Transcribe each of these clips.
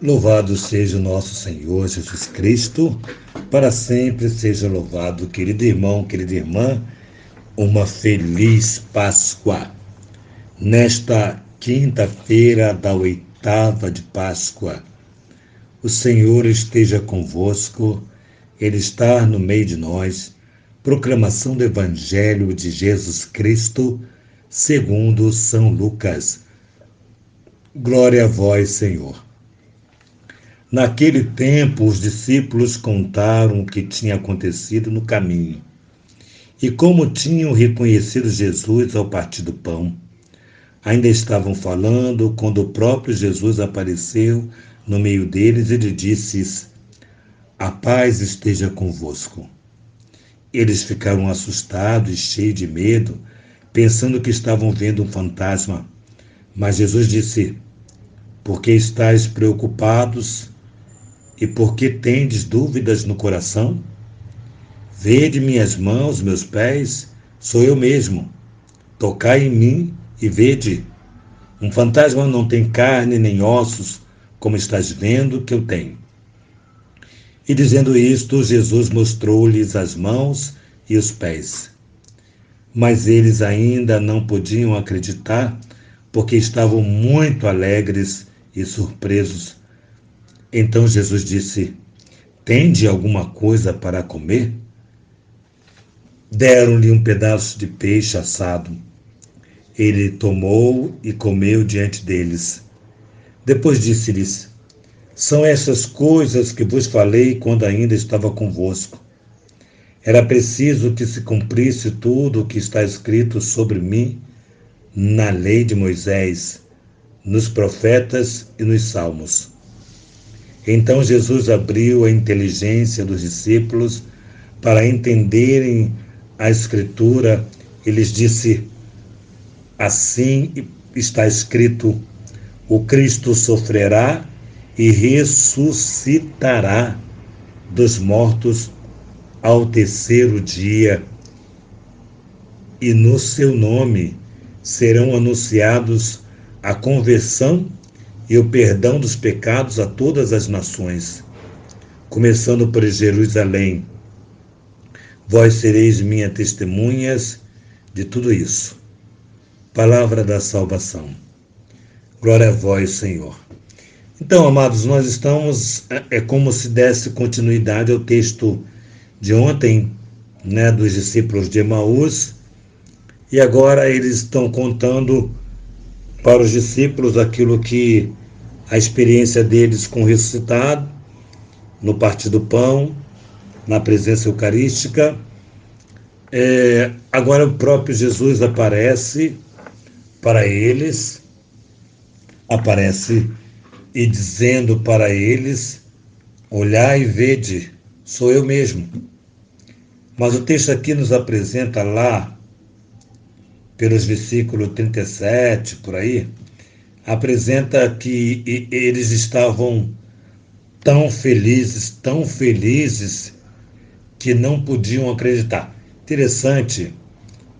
Louvado seja o nosso Senhor Jesus Cristo, para sempre seja louvado. Querido irmão, querida irmã, uma feliz Páscoa. Nesta quinta-feira da oitava de Páscoa, o Senhor esteja convosco, Ele está no meio de nós. Proclamação do Evangelho de Jesus Cristo, segundo São Lucas. Glória a vós, Senhor. Naquele tempo, os discípulos contaram o que tinha acontecido no caminho e como tinham reconhecido Jesus ao partir do pão. Ainda estavam falando quando o próprio Jesus apareceu no meio deles e lhes disse: "A paz esteja convosco." Eles ficaram assustados e cheios de medo, pensando que estavam vendo um fantasma. Mas Jesus disse: "Por que estáis preocupados? E por que tendes dúvidas no coração? Vede minhas mãos, meus pés, sou eu mesmo. Tocai em mim e vede. Um fantasma não tem carne nem ossos, como estás vendo que eu tenho." E dizendo isto, Jesus mostrou-lhes as mãos e os pés. Mas eles ainda não podiam acreditar, porque estavam muito alegres e surpresos. Então Jesus disse: "Tende alguma coisa para comer?" Deram-lhe um pedaço de peixe assado. Ele tomou e comeu diante deles. Depois disse-lhes: "São essas coisas que vos falei quando ainda estava convosco. Era preciso que se cumprisse tudo o que está escrito sobre mim na lei de Moisés, nos profetas e nos salmos." Então Jesus abriu a inteligência dos discípulos para entenderem a Escritura e lhes disse: "Assim está escrito: o Cristo sofrerá e ressuscitará dos mortos ao terceiro dia, e no seu nome serão anunciados a conversão e o perdão dos pecados a todas as nações, começando por Jerusalém. Vós sereis minhas testemunhas de tudo isso." Palavra da salvação. Glória a vós, Senhor. Então, amados, nós estamos, é como se desse continuidade ao texto de ontem, dos discípulos de Emaús, e agora eles estão contando para os discípulos aquilo que a experiência deles com o ressuscitado, no partir do pão, na presença eucarística. Agora o próprio Jesus aparece para eles, aparece e dizendo para eles: "Olhai e vede, sou eu mesmo." Mas o texto aqui nos apresenta lá, pelos versículos 37, por aí, apresenta que eles estavam tão felizes, que não podiam acreditar. Interessante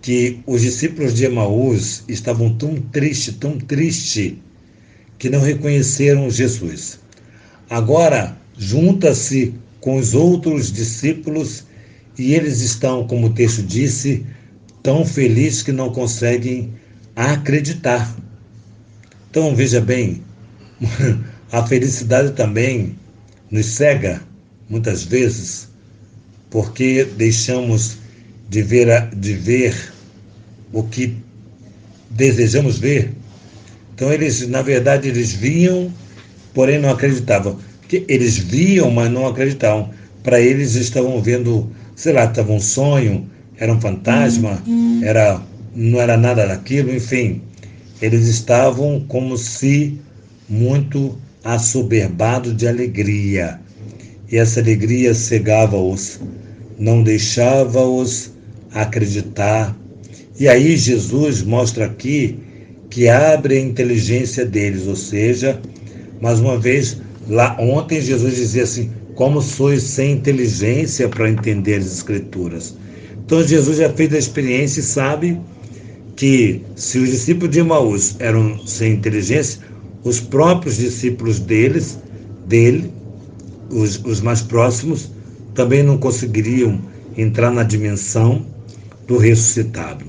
que os discípulos de Emaús estavam tão tristes, que não reconheceram Jesus. Agora, junta-se com os outros discípulos e eles estão, como o texto disse, tão felizes que não conseguem acreditar. Então, veja bem, a felicidade também nos cega, muitas vezes, porque deixamos de ver o que desejamos ver. Então, eles, na verdade, eles viam, porém não acreditavam. Porque eles viam, mas não acreditavam. Para eles, estavam vendo, estavam um sonho, era um fantasma, não era nada daquilo, enfim. Eles estavam como se muito assoberbados de alegria. E essa alegria cegava-os, não deixava-os acreditar. E aí Jesus mostra aqui que abre a inteligência deles, ou seja, mais uma vez, lá ontem Jesus dizia assim: "Como sois sem inteligência para entender as Escrituras." Então Jesus já fez a experiência e sabe que se os discípulos de Emaús eram sem inteligência, os próprios discípulos deles dele, os mais próximos, também não conseguiriam entrar na dimensão do ressuscitado.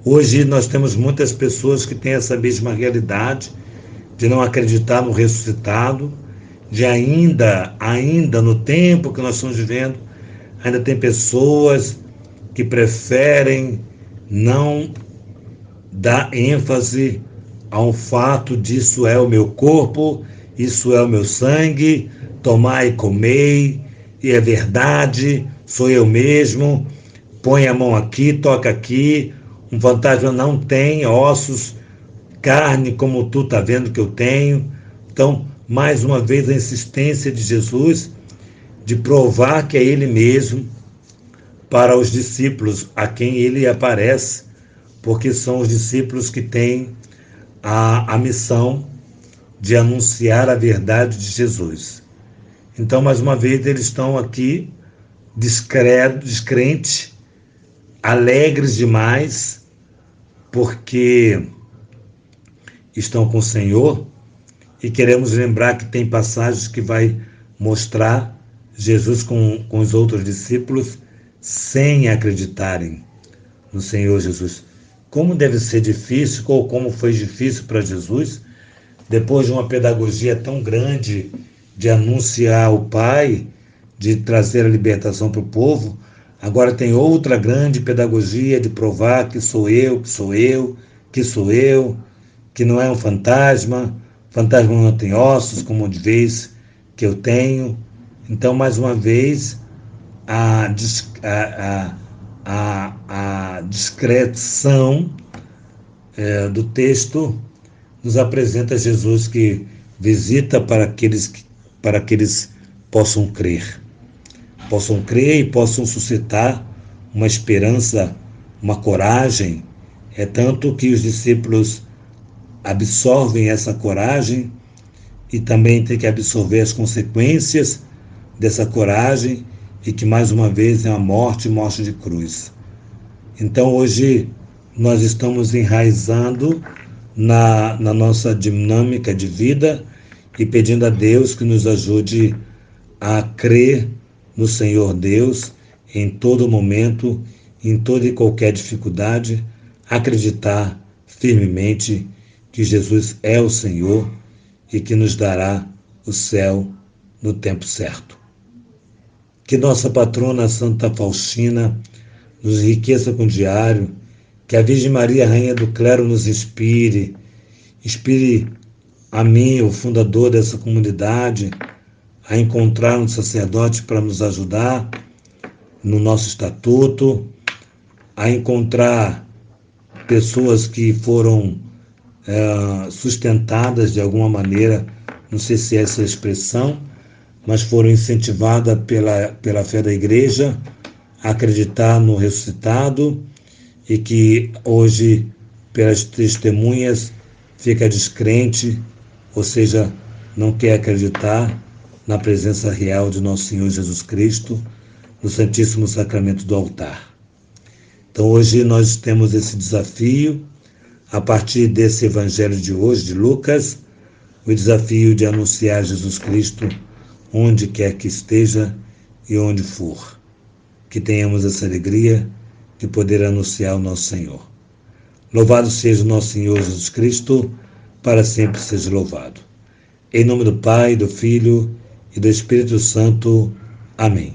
Hoje nós temos muitas pessoas que têm essa mesma realidade de não acreditar no ressuscitado, de ainda no tempo que nós estamos vivendo, ainda tem pessoas que preferem não dar ênfase ao fato de isso é o meu corpo, isso é o meu sangue, tomai e comei, e é verdade, sou eu mesmo, põe a mão aqui, toca aqui, um fantasma não tem ossos, carne como tu está vendo que eu tenho. Então, mais uma vez a insistência de Jesus de provar que é ele mesmo para os discípulos a quem ele aparece, porque são os discípulos que têm a missão de anunciar a verdade de Jesus. Então, mais uma vez, eles estão aqui descrentes, alegres demais, porque estão com o Senhor, e queremos lembrar que tem passagens que vai mostrar Jesus com os outros discípulos sem acreditarem no Senhor Jesus. Como deve ser difícil, ou como foi difícil para Jesus, depois de uma pedagogia tão grande de anunciar o Pai, de trazer a libertação para o povo, agora tem outra grande pedagogia de provar que sou eu, que sou eu, que sou eu, que não é um fantasma não tem ossos, como de vez que eu tenho. Então, mais uma vez, a discreção do texto nos apresenta Jesus que visita para que eles possam crer e possam suscitar uma esperança, uma coragem. É tanto que os discípulos absorvem essa coragem e também tem que absorver as consequências dessa coragem, e que mais uma vez é a morte de cruz. Então hoje nós estamos enraizando na nossa dinâmica de vida e pedindo a Deus que nos ajude a crer no Senhor Deus em todo momento, em toda e qualquer dificuldade, acreditar firmemente que Jesus é o Senhor e que nos dará o céu no tempo certo. Que nossa patrona Santa Faustina nos enriqueça com o diário, que a Virgem Maria, Rainha do Clero, nos inspire a mim, o fundador dessa comunidade, a encontrar um sacerdote para nos ajudar no nosso estatuto, a encontrar pessoas que foram sustentadas de alguma maneira, não sei se é essa expressão, mas foram incentivadas pela fé da Igreja a acreditar no ressuscitado, e que hoje, pelas testemunhas, fica descrente, ou seja, não quer acreditar na presença real de nosso Senhor Jesus Cristo no Santíssimo Sacramento do altar. Então hoje nós temos esse desafio, a partir desse evangelho de hoje, de Lucas, o desafio de anunciar Jesus Cristo onde quer que esteja e onde for. Que tenhamos essa alegria de poder anunciar o nosso Senhor. Louvado seja o nosso Senhor Jesus Cristo, para sempre seja louvado. Em nome do Pai, do Filho e do Espírito Santo. Amém.